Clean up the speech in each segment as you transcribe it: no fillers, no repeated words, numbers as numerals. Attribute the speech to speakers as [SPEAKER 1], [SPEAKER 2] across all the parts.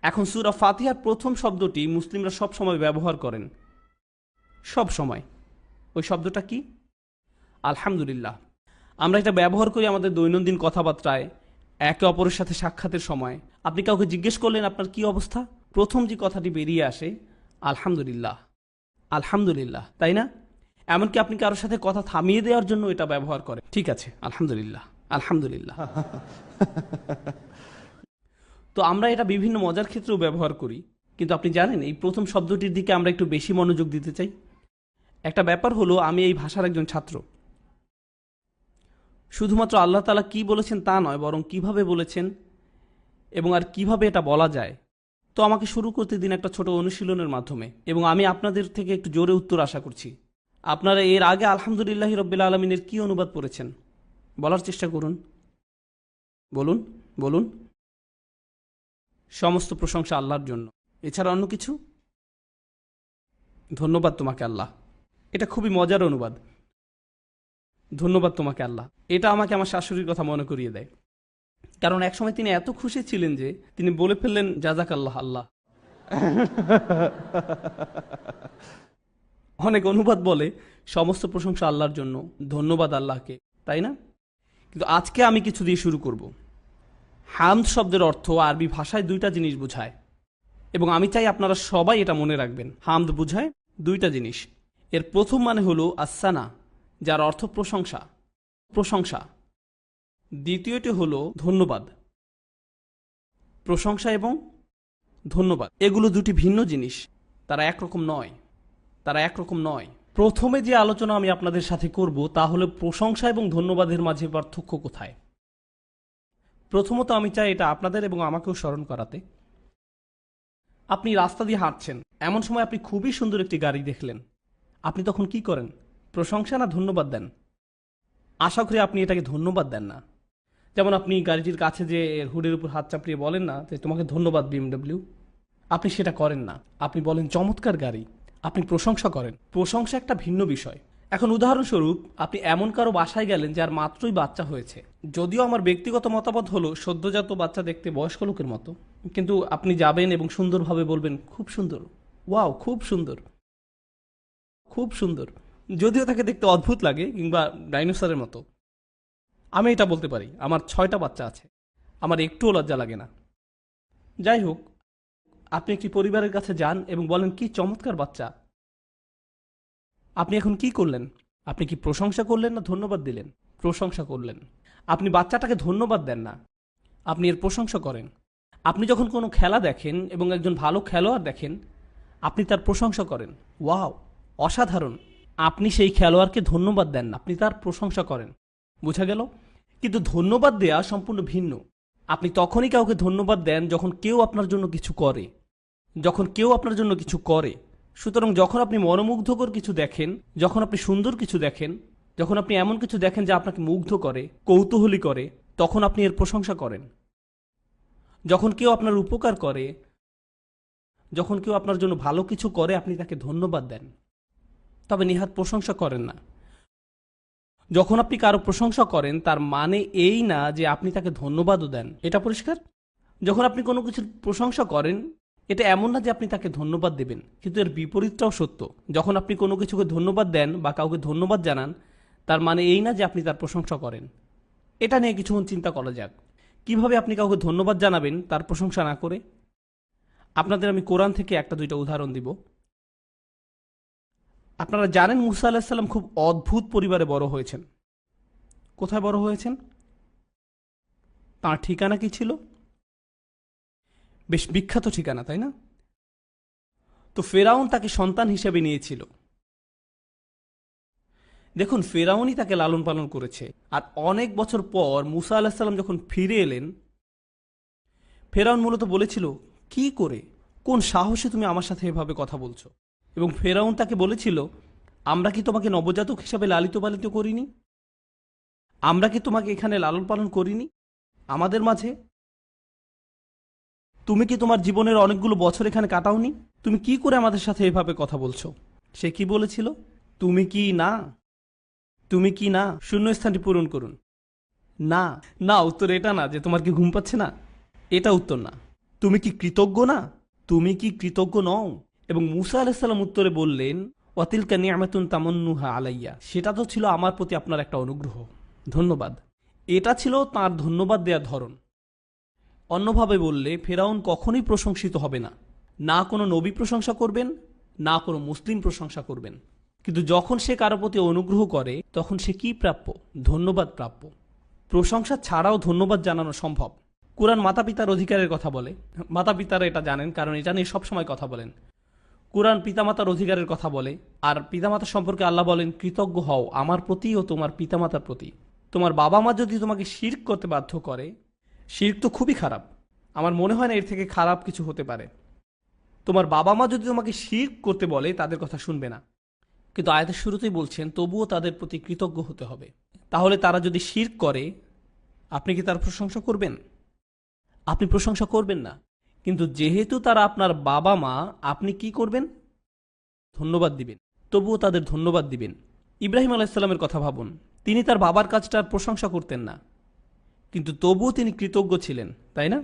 [SPEAKER 1] এখন সূরা ফাতিহার প্রথম শব্দটি মুসলিমরা সব সময় ব্যবহার করেন, সব সময়। ওই শব্দটা কি? আলহামদুলিল্লাহ। আমরা এটা ব্যবহার করি আমাদের দৈনন্দিন কথাবার্তায়, একে অপরের সাথে সাক্ষাতের সময়। আপনি কাউকে জিজ্ঞেস করলেন আপনার কি অবস্থা, প্রথম যে কথাটি বেরিয়ে আসে আলহামদুলিল্লাহ, আলহামদুলিল্লাহ, তাই না? এমনকি আপনি কারোর সাথে কথা থামিয়ে দেওয়ার জন্য এটা ব্যবহার করেন। ঠিক আছে, আলহামদুলিল্লাহ, আলহামদুলিল্লাহ। তো আমরা এটা বিভিন্ন মজার ক্ষেত্রেও ব্যবহার করি। কিন্তু আপনি জানেন এই প্রথম শব্দটির দিকে আমরা একটু বেশি মনোযোগ দিতে চাই। একটা ব্যাপার হলো, আমি এই ভাষার একজন ছাত্র। শুধুমাত্র আল্লাহ তাআলা কি বলেছেন তা নয়, বরং কিভাবে বলেছেন এবং আর কিভাবে এটা বলা যায়। তো আমাকে শুরু করতে দিন একটা ছোট অনুশীলনের মাধ্যমে, এবং আমি আপনাদের থেকে একটু জোরে উত্তর আশা করছি। আপনারা এর আগে আলহামদুলিল্লাহি রাব্বিল আলামিনের কি অনুবাদ পড়েছেন বলার চেষ্টা করুন। বলুন, বলুন। সমস্ত প্রশংসা আল্লাহর জন্য, এছাড়া অন্য কিছু? ধন্যবাদ তোমাকে আল্লাহ। এটা খুবই মজার অনুবাদ। ধন্যবাদ তোমাকে আল্লাহ। এটা আমাকে আমার শাশুড়ির কথা মনে করিয়ে দেয়, কারণ একসময় তিনি এত খুশি ছিলেন যে তিনি বলে ফেললেন জাযাক আল্লাহ আল্লাহ। অনেক অনুবাদ বলে সমস্ত প্রশংসা আল্লাহর জন্য, ধন্যবাদ আল্লাহকে, তাই না? কিন্তু আজকে আমি কিছু দিয়ে শুরু করব। হামদ শব্দের অর্থ আরবি ভাষায় দুইটা জিনিস বোঝায়, এবং আমি চাই আপনারা সবাই এটা মনে রাখবেন। হামদ বোঝায় দুইটা জিনিস। এর প্রথম মানে হলো আসানা, যার অর্থ প্রশংসা, প্রশংসা। দ্বিতীয়টি হলো ধন্যবাদ। প্রশংসা এবং ধন্যবাদ এগুলো দুটি ভিন্ন জিনিস, তারা একরকম নয়, তারা একরকম নয়। প্রথমে যে আলোচনা আমি আপনাদের সাথে করব তা হলো প্রশংসা এবং ধন্যবাদের মাঝে পার্থক্য কোথায়। প্রথমত আমি চাই এটা আপনাদের এবং আমাকেও স্মরণ করাতে। আপনি রাস্তা দিয়ে হাঁটছেন, এমন সময় আপনি খুবই সুন্দর একটি গাড়ি দেখলেন। আপনি তখন কি করেন? প্রশংসা না ধন্যবাদ দেন? আশা করি আপনি এটাকে ধন্যবাদ দেন না। যেমন আপনি গাড়িটির কাছে যে হুডের উপর হাত চাপড়িয়ে বলেন না যে তোমাকে ধন্যবাদ বিএমডব্লিউ, আপনি সেটা করেন না। আপনি বলেন চমৎকার গাড়ি, আপনি প্রশংসা করেন। প্রশংসা একটা ভিন্ন বিষয়। এখন উদাহরণস্বরূপ আপনি এমন কারো বাসায় গেলেন যার মাত্রই বাচ্চা হয়েছে। যদিও আমার ব্যক্তিগত মতামত হলো সদ্যজাত বাচ্চা দেখতে বয়স্ক লোকের মতো, কিন্তু আপনি যাবেন এবং সুন্দরভাবে বলবেন খুব সুন্দর, ওয়াও খুব সুন্দর, খুব সুন্দর। যদিও তাকে দেখতে অদ্ভুত লাগে কিংবা ডাইনোসরের মতো। আমি এটা বলতে পারি, আমার 6টা বাচ্চা আছে, আমার একটুও লজ্জা লাগে না। যাই হোক, আপনি একটি পরিবারের কাছে যান এবং বলেন কি চমৎকার বাচ্চা। আপনি এখন কি করলেন? আপনি কি প্রশংসা করলেন না ধন্যবাদ দিলেন? প্রশংসা করলেন। আপনি বাচ্চাটাকে ধন্যবাদ দেন না, আপনি এর প্রশংসা করেন। আপনি যখন কোনো খেলা দেখেন এবং একজন ভালো খেলোয়াড় দেখেন, আপনি তার প্রশংসা করেন, ওয়াও অসাধারণ। আপনি সেই খেলোয়াড়কে ধন্যবাদ দেন না, আপনি তার প্রশংসা করেন। বোঝা গেল? কিন্তু ধন্যবাদ দেয়া সম্পূর্ণ ভিন্ন। আপনি তখনই কাউকে ধন্যবাদ দেন যখন কেউ আপনার জন্য কিছু করে, যখন কেউ আপনার জন্য কিছু করে। সুতরাং যখন আপনি মনোমুগ্ধকর কিছু দেখেন, যখন আপনি সুন্দর কিছু দেখেন, যখন আপনি এমন কিছু দেখেন যা আপনাকে মুগ্ধ করে, কৌতূহলী করে, তখন আপনি এর প্রশংসা করেন। যখন কেউ আপনার উপকার করে, যখন কেউ আপনার জন্য ভালো কিছু করে, আপনি তাকে ধন্যবাদ দেন, তবে নেহাত প্রশংসা করেন না। যখন আপনি কারো প্রশংসা করেন তার মানে এই না যে আপনি তাকে ধন্যবাদও দেন। এটা পরিষ্কার? যখন আপনি কোনো কিছুর প্রশংসা করেন, এটা এমন না যে আপনি তাকে ধন্যবাদ দেবেন, কিন্তু এর বিপরীতটাও সত্য। যখন আপনি কোনো কিছুকে ধন্যবাদ দেন বা কাউকে ধন্যবাদ জানান, তার মানে এই না যে আপনি তার প্রশংসা করেন। এটা নিয়ে কিছুক্ষণ চিন্তা করা যাক। কিভাবে আপনি কাউকে ধন্যবাদ জানাবেন তার প্রশংসা না করে? আপনাদের আমি কোরআন থেকে একটা দুইটা উদাহরণ দিব। আপনারা জানেন মুসা আলাহিসাল্লাম খুব অদ্ভুত পরিবারে বড় হয়েছেন। কোথায় বড় হয়েছেন? তাঁর ঠিকানা কি ছিল? বেশ বিখ্যাত ঠিকানা, তাই না? তো ফেরাউন তাকে সন্তান হিসেবে নিয়েছিল। দেখুন, ফেরাউনই তাকে লালন পালন করেছে। আর অনেক বছর পর মুসা আলাহিসাল্লাম যখন ফিরে এলেন, ফেরাউন মূলত বলেছিল কি করে, কোন সাহসে তুমি আমার সাথে এভাবে কথা বলছো? এবং ফেরাউন তাকে বলেছিল, আমরা কি তোমাকে নবজাতক হিসাবে লালিত পালিত করিনি? আমরা কি তোমাকে এখানে লালন পালন করিনি আমাদের মাঝে? তুমি কি তোমার জীবনের অনেকগুলো বছর এখানে কাটাওনি? তুমি কি করে আমাদের সাথে এভাবে কথা বলছো? সে কি বলেছিল? তুমি কি না, তুমি কি না, শূন্যস্থানটি পূরণ করুন। না, না উত্তর এটা না যে তোমার কি ঘুম পাচ্ছে না, এটা উত্তর না। তুমি কি কৃতজ্ঞ না? তুমি কি কৃতজ্ঞ নও? এবং মুসা আলাইহিস সালাম উত্তরে বললেন, ওয়াতিলকা নি'মাতুন তামান্নুহা আলাইয়া, সেটা তো ছিল আমার প্রতি আপনার একটা অনুগ্রহ, ধন্যবাদ। এটা ছিল তার ধন্যবাদ দেওয়ার ধরন। অন্যভাবে বললে ফেরাউন কখনোই প্রশংসিত হবে না, না কোনো নবী প্রশংসা করবেন, না কোনো মুসলিম প্রশংসা করবেন। কিন্তু যখন সে কারো প্রতি অনুগ্রহ করে তখন সে কি প্রাপ্য? ধন্যবাদ প্রাপ্য। প্রশংসা ছাড়াও ধন্যবাদ জানানো সম্ভব। কুরআন মাতা পিতার অধিকারের কথা বলে। মাতা পিতারা এটা জানেন, কারণ এটা নিয়ে সবসময় কথা বলেন। কুরআন পিতামাতার অধিকারের কথা বলে, আর পিতামাতা সম্পর্কে আল্লাহ বলেন, কৃতজ্ঞ হও আমার প্রতি ও তোমার পিতামাতার প্রতি। তোমার বাবা মা যদি তোমাকে শিরক করতে বাধ্য করে, শিরক তো খুবই খারাপ, আমার মনে হয় না এর থেকে খারাপ কিছু হতে পারে। তোমার বাবা মা যদি তোমাকে শিরক করতে বলে, তাদের কথা শুনবে না। কিন্তু আয়াতের শুরুতেই বলছেন তবুও তাদের প্রতি কৃতজ্ঞ হতে হবে। তাহলে তারা যদি শিরক করে, আপনি কি তার প্রশংসা করবেন? আপনি প্রশংসা করবেন না। কিন্তু যেহেতু তারা আপনার বাবা মা, আপনি কি করবেন? ধন্যবাদ দিবেন। তবুও তাদের ধন্যবাদ দিবেন। ইব্রাহিম আলাইহিসসালামের কথা ভাবুন। তিনি তার বাবার কাজটার প্রশংসা করতেন না, কিন্তু তবুও তিনি কৃতজ্ঞ ছিলেন, তাই না?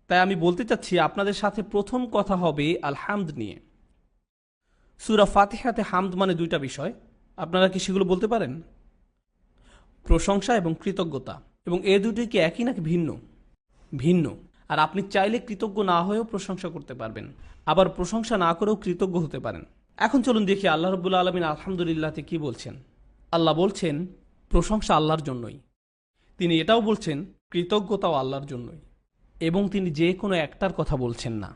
[SPEAKER 1] তাই আমি বলতে চাচ্ছি আপনাদের সাথে প্রথম কথা হবে আল হামদ নিয়ে। সূরা ফাতিহাতে হামদ মানে দুইটা বিষয়। আপনারা কি সেগুলো বলতে পারেন? প্রশংসা এবং কৃতজ্ঞতা। এবং এ দুটি কি একই নাকি ভিন্ন? ভিন্ন। আর আপনি চাইলে কৃতজ্ঞ না হয়েও প্রশংসা করতে পারবেন, আবার প্রশংসা না করেও কৃতজ্ঞ হতে পারেন। এখন চলুন দেখি আল্লাহ রাব্বুল আলামিন আলহামদুলিল্লাহতে কি বলছেন। আল্লাহ বলছেন প্রশংসা আল্লাহর জন্যই। তিনি এটাও বলছেন কৃতজ্ঞতাও আল্লাহর জন্যই। এবং তিনি যে কোনো একটার কথা বলছেন না।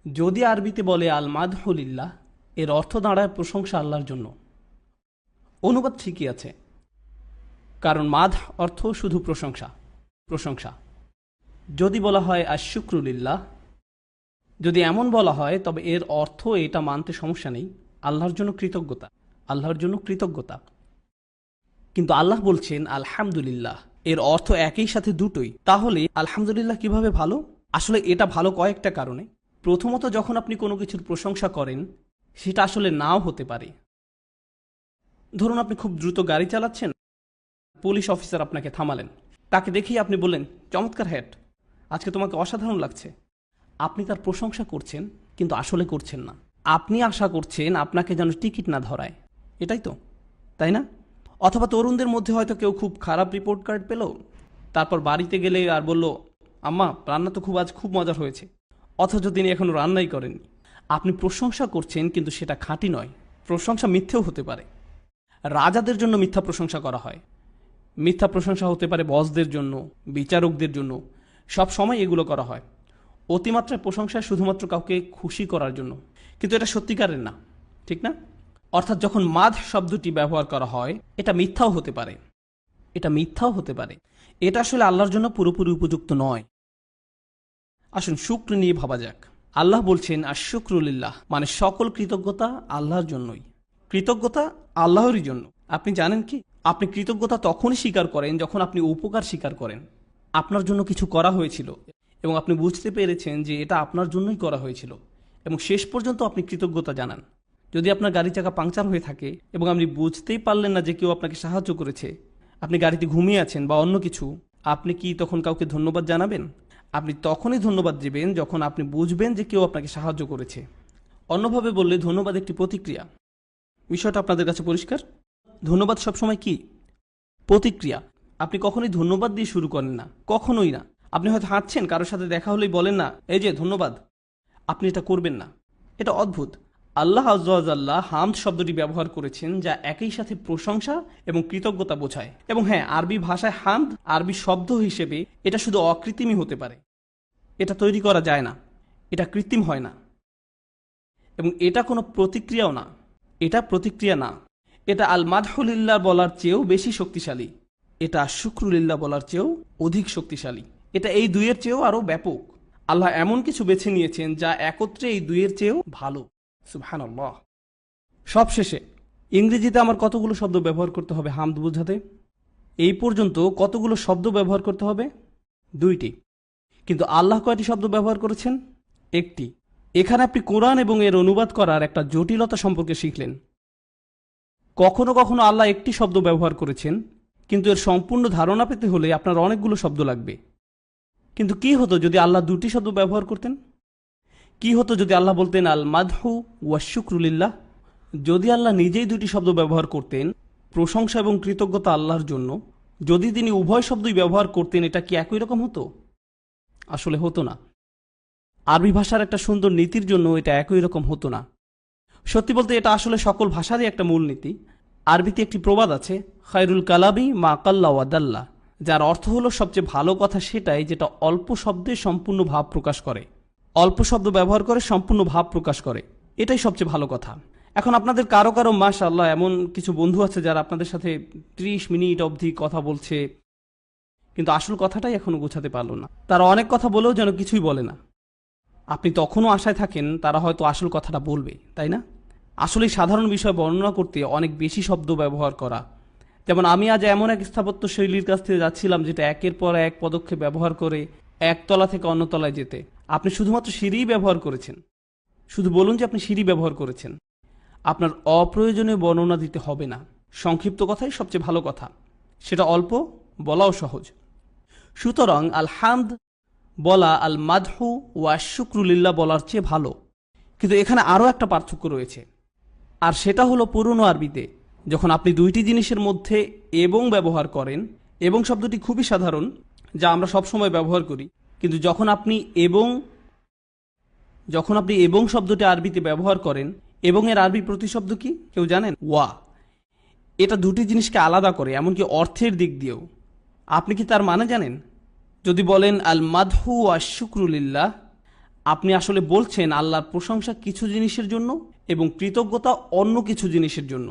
[SPEAKER 1] যদি আরবিতে বলে আল মাদহুলিল্লাহ, এর অর্থ দাঁড়ায় প্রশংসা আল্লাহর জন্য। অনুবাদ ঠিকই আছে, কারণ মাদ অর্থ শুধু প্রশংসা, প্রশংসা। যদি বলা হয় আশ-শুকরুলিল্লাহ, যদি এমন বলা হয়, তবে এর অর্থ এটা মানতে সমস্যা নেই, আল্লাহর জন্য কৃতজ্ঞতা, আল্লাহর জন্য কৃতজ্ঞতা। কিন্তু আল্লাহ বলছেন আলহামদুলিল্লাহ, এর অর্থ একই সাথে দুটোই। তাহলে আলহামদুলিল্লাহ কিভাবে ভালো? আসলে এটা ভালো কয়েকটা কারণে। প্রথমত, যখন আপনি কোনো কিছুর প্রশংসা করেন, সেটা আসলে নাও হতে পারে। ধরুন আপনি খুব দ্রুত গাড়ি চালাচ্ছেন, পুলিশ অফিসার আপনাকে থামালেন, তাকে দেখেই আপনি বললেন, চমৎকার হ্যাট, আজকে তোমাকে অসাধারণ লাগছে। আপনি তার প্রশংসা করছেন, কিন্তু আসলে করছেন না। আপনি আশা করছেন আপনাকে যেন টিকিট না ধরায়, এটাই তো, তাই না? অথবা তরুণদের মধ্যে হয়তো কেউ খুব খারাপ রিপোর্ট কার্ড পেল, তারপর বাড়িতে গেলে আর বলল, আম্মা রান্না তো আজ খুব মজার হয়েছে, অথচ তিনি এখনো রান্নাই করেননি। আপনি প্রশংসা করছেন, কিন্তু সেটা খাঁটি নয়। প্রশংসা মিথ্যেও হতে পারে। রাজাদের জন্য মিথ্যা প্রশংসা করা হয়। মিথ্যা প্রশংসা হতে পারে বসদের জন্য, বিচারকদের জন্য, সব সময় এগুলো করা হয়। অতিমাত্রায় প্রশংসা শুধুমাত্র কাউকে খুশি করার জন্য, কিন্তু এটা সত্যিকারের না, ঠিক না? অর্থাৎ যখন মাদ শব্দটি ব্যবহার করা হয়, এটা মিথ্যাও হতে পারে, এটা মিথ্যাও হতে পারে। এটা আসলে আল্লাহর জন্য পুরোপুরি উপযুক্ত নয়। আসুন শুকর নিয়ে ভাবা যাক। আল্লাহ বলছেন আশ-শুকরুলিল্লাহ, মানে সকল কৃতজ্ঞতা আল্লাহর জন্যই। কৃতজ্ঞতা আল্লাহরই জন্য। আপনি জানেন কি, আপনি কৃতজ্ঞতা তখনই স্বীকার করেন যখন আপনি উপকার স্বীকার করেন। আপনার জন্য কিছু করা হয়েছিল এবং আপনি বুঝতে পেরেছেন যে এটা আপনার জন্যই করা হয়েছিল, এবং শেষ পর্যন্ত আপনি কৃতজ্ঞতা জানান। যদি আপনার গাড়ি চাকা পাংচার হয়ে থাকে এবং আপনি বুঝতেই পারলেন না যে কেউ আপনাকে সাহায্য করেছে, আপনি গাড়িতে ঘুমিয়ে আছেন বা অন্য কিছু, আপনি কি তখন কাউকে ধন্যবাদ জানাবেন? আপনি তখনই ধন্যবাদ দিবেন যখন আপনি বুঝবেন যে কেউ আপনাকে সাহায্য করেছে। অন্যভাবে বললে ধন্যবাদ একটি প্রতিক্রিয়া। বিষয়টা আপনাদের কাছে পরিষ্কার? ধন্যবাদ সবসময় কি? প্রতিক্রিয়া। আপনি কখনোই ধন্যবাদ দিয়ে শুরু করেন না, কখনোই না। আপনি হয়তো হাঁটছেন, কারোর সাথে দেখা হলেই বলেন না, এই যে ধন্যবাদ। আপনি এটা করবেন না। এটা অদ্ভুত। আল্লাহ আযজা ওয়া জাল্লা হামদ শব্দটি ব্যবহার করেছেন, যা একই সাথে প্রশংসা এবং কৃতজ্ঞতা বোঝায়। এবং হ্যাঁ, আরবি ভাষায় হামদ আরবি শব্দ হিসেবে এটা শুধু অকৃত্রিমই হতে পারে। এটা তৈরি করা যায় না, এটা কৃত্রিম হয় না, এবং এটা কোনো প্রতিক্রিয়াও না। এটা প্রতিক্রিয়া না। এটা আল মাদহুলিল্লাহ বলার চেয়েও বেশি শক্তিশালী। এটা শুকরুলিল্লাহ বলার চেয়েও অধিক শক্তিশালী। এটা এই দুইয়ের চেয়েও আরও ব্যাপক। আল্লাহ এমন কিছু বেছে নিয়েছেন যা একত্রে এই দুইয়ের চেয়েও ভালো। সুবহানাল্লাহ। সবশেষে, ইংরেজিতে আমার কতগুলো শব্দ ব্যবহার করতে হবে হামদ বোঝাতে? এই পর্যন্ত কতগুলো শব্দ ব্যবহার করতে হবে? 2টি। কিন্তু আল্লাহ কয়টি শব্দ ব্যবহার করেছেন? 1টি। এখানে আপনি কোরআন এবং এর অনুবাদ করার একটা জটিলতা সম্পর্কে শিখলেন। কখনো কখনো আল্লাহ একটি শব্দ ব্যবহার করেছেন, কিন্তু এর সম্পূর্ণ ধারণা পেতে হলে আপনার অনেকগুলো শব্দ লাগবে। কিন্তু কি হতো যদি আল্লাহ দুটি শব্দ ব্যবহার করতেন? কি হতো যদি আল্লাহ বলতেন আল মাদহু ওয়া শুকরুলিল্লাহ? যদি আল্লাহ নিজেই দুটি শব্দ ব্যবহার করতেন, প্রশংসা এবং কৃতজ্ঞতা আল্লাহর জন্য, যদি তিনি উভয় শব্দই ব্যবহার করতেন, এটা কি একই রকম হতো? আসলে হতো না। আরবি ভাষার একটা সুন্দর নীতির জন্য এটা একই রকম হতো না। সত্যি বলতে এটা আসলে সকল ভাষারই একটা মূল নীতি। আরবিতে একটি প্রবাদ আছে, খায়রুল কালামি মা কাল্লা ওয়াদাল্লা, যার অর্থ হলো সবচেয়ে ভালো কথা সেটাই যেটা অল্প শব্দে সম্পূর্ণ ভাব প্রকাশ করে। অল্প শব্দ ব্যবহার করে সম্পূর্ণ ভাব প্রকাশ করে, এটাই সবচেয়ে ভালো কথা। এখন আপনাদের কারো কারো মাশাআল্লাহ এমন কিছু বন্ধু আছে যারা আপনাদের সাথে 30 মিনিট অবধি কথা বলছে, কিন্তু আসল কথাটাই এখনো গোছাতে পারলো না। তারা অনেক কথা বলেও যেন কিছুই বলে না। আপনি তখনও আশায় থাকেন তারা হয়তো আসল কথাটা বলবে, তাই না? আসলে সাধারণ বিষয় বর্ণনা করতে অনেক বেশি শব্দ ব্যবহার করা। যেমন আমি আজ এমন এক স্থাপত্য শৈলীর কাছ থেকে যাচ্ছিলাম যেটা একের পর এক পদক্ষেপ ব্যবহার করে এক তলা থেকে অন্য তলায় যেতে। আপনি শুধুমাত্র সিঁড়িই ব্যবহার করেছেন। শুধু বলুন যে আপনি সিঁড়ি ব্যবহার করেছেন। আপনার অপ্রয়োজনীয় বর্ণনা দিতে হবে না। সংক্ষিপ্ত কথাই সবচেয়ে ভালো কথা, সেটা অল্প, বলাও সহজ। সুতরাং আল হামদ বলা আল মাদহু ওয়া শুকরুলিল্লাহ বলার চেয়ে ভালো। কিন্তু এখানে আরও একটা পার্থক্য রয়েছে, আর সেটা হলো পুরনো আরবিতে যখন আপনি দুইটি জিনিসের মধ্যে এবং ব্যবহার করেন, এবং শব্দটি খুবই সাধারণ যা আমরা সবসময় ব্যবহার করি, কিন্তু যখন আপনি এবং শব্দটি আরবিতে ব্যবহার করেন, এবং এর আরবি প্রতিশব্দ কি কেউ জানেন? ওয়া। এটা দুটি জিনিসকে আলাদা করে, এমনকি অর্থের দিক দিয়েও। আপনি কি তার মানে জানেন? যদি বলেন আল মাদহু ওয়া শুকরুলিল্লাহ, আপনি আসলে বলছেন আল্লাহর প্রশংসা কিছু জিনিসের জন্য এবং কৃতজ্ঞতা অন্য কিছু জিনিসের জন্য।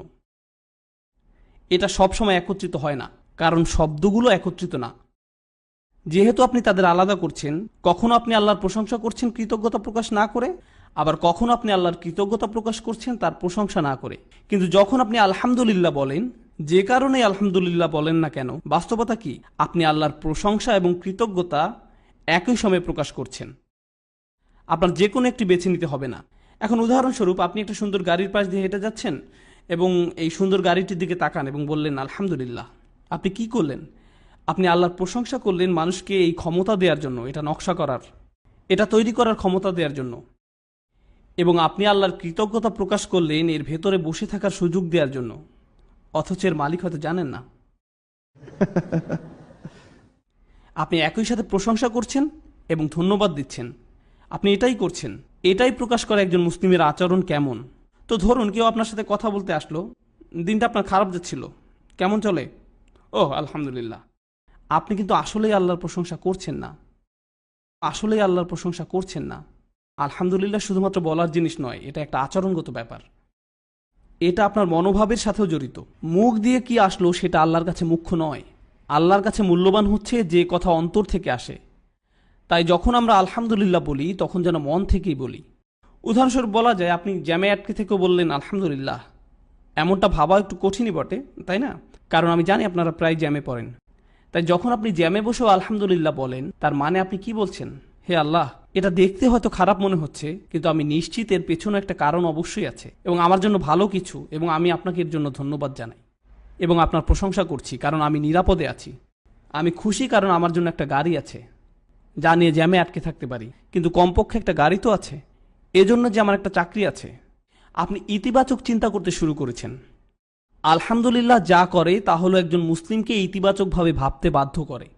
[SPEAKER 1] এটা সবসময় একত্রিত হয় না, কারণ শব্দগুলো একত্রিত না। যেহেতু আপনি তাদের আলাদা করছেন, কখনো আপনি আল্লাহর প্রশংসা করছেন কৃতজ্ঞতা প্রকাশ না করে, আবার কখনো আপনি আল্লাহর কৃতজ্ঞতা প্রকাশ করছেন তার প্রশংসা না করে। কিন্তু যখন আপনি আলহামদুলিল্লাহ বলেন, যে কারণে আলহামদুলিল্লাহ বলেন না কেন, বাস্তবতা কি আপনি আল্লাহর প্রশংসা এবং কৃতজ্ঞতা একই সময়ে প্রকাশ করছেন। আপনার যে কোনো একটি বেছে নিতে হবে না। এখন উদাহরণস্বরূপ আপনি একটা সুন্দর গাড়ির পাশ দিয়ে হেঁটে যাচ্ছেন এবং এই সুন্দর গাড়িটির দিকে তাকান এবং বললেন আলহামদুলিল্লাহ। আপনি কি করলেন? আপনি আল্লাহর প্রশংসা করলেন মানুষকে এই ক্ষমতা দেওয়ার জন্য, এটা নকশা করার, এটা তৈরি করার ক্ষমতা দেওয়ার জন্য। এবং আপনি আল্লাহর কৃতজ্ঞতা প্রকাশ করলেন এর ভেতরে বসে থাকার সুযোগ দেওয়ার জন্য, অথচ এর মালিক হয়তো জানেন না। আপনি একই সাথে প্রশংসা করছেন এবং ধন্যবাদ দিচ্ছেন। আপনি এটাই করছেন। এটাই প্রকাশ করে একজন মুসলিমের আচরণ কেমন। তো ধরুন কেউ আপনার সাথে কথা বলতে আসলো, দিনটা আপনার খারাপ যাচ্ছিল, কেমন চলে? ও আলহামদুলিল্লাহ। আপনি কিন্তু আসলেই আল্লাহর প্রশংসা করছেন না। আসলেই আল্লাহর প্রশংসা করছেন না। আলহামদুলিল্লাহ শুধুমাত্র বলার জিনিস নয়, এটা একটা আচরণগত ব্যাপার। এটা আপনার মনোভাবের সাথেও জড়িত। মুখ দিয়ে কি আসলো সেটা আল্লাহর কাছে মুখ্য নয়। আল্লাহর কাছে মূল্যবান হচ্ছে যে কথা অন্তর থেকে আসে। তাই যখন আমরা আলহামদুলিল্লাহ বলি তখন যেন মন থেকেই বলি। উদাহরণস্বরূপ বলা যায়, আপনি জ্যামে আটকে থেকেও বললেন আলহামদুলিল্লাহ। এমনটা ভাবা একটু কঠিনই বটে, তাই না? কারণ আমি জানি আপনারা প্রায় জ্যামে পড়েন। তাই যখন আপনি জ্যামে বসেও আলহামদুলিল্লাহ বলেন, তার মানে আপনি কি বলছেন? হে আল্লাহ, এটা দেখতে হয়তো খারাপ মনে হচ্ছে, কিন্তু আমি নিশ্চিত এর পেছনে একটা কারণ অবশ্যই আছে এবং আমার জন্য ভালো কিছু, এবং আমি আপনাকে এর জন্য ধন্যবাদ জানাই এবং আপনার প্রশংসা করছি কারণ আমি নিরাপদে আছি। আমি খুশি কারণ আমার জন্য একটা গাড়ি আছে যা নিয়ে জ্যামে আটকে থাকতে পারি, কিন্তু কমপক্ষে একটা গাড়ি তো আছে। এজন্য যে আমার একটা চাকরি আছে। আপনি ইতিবাচক চিন্তা করতে শুরু করেছেন। আলহামদুলিল্লাহ যা করে তা হলো একজন মুসলিমকে ইতিবাচকভাবে ভাবতে বাধ্য করে।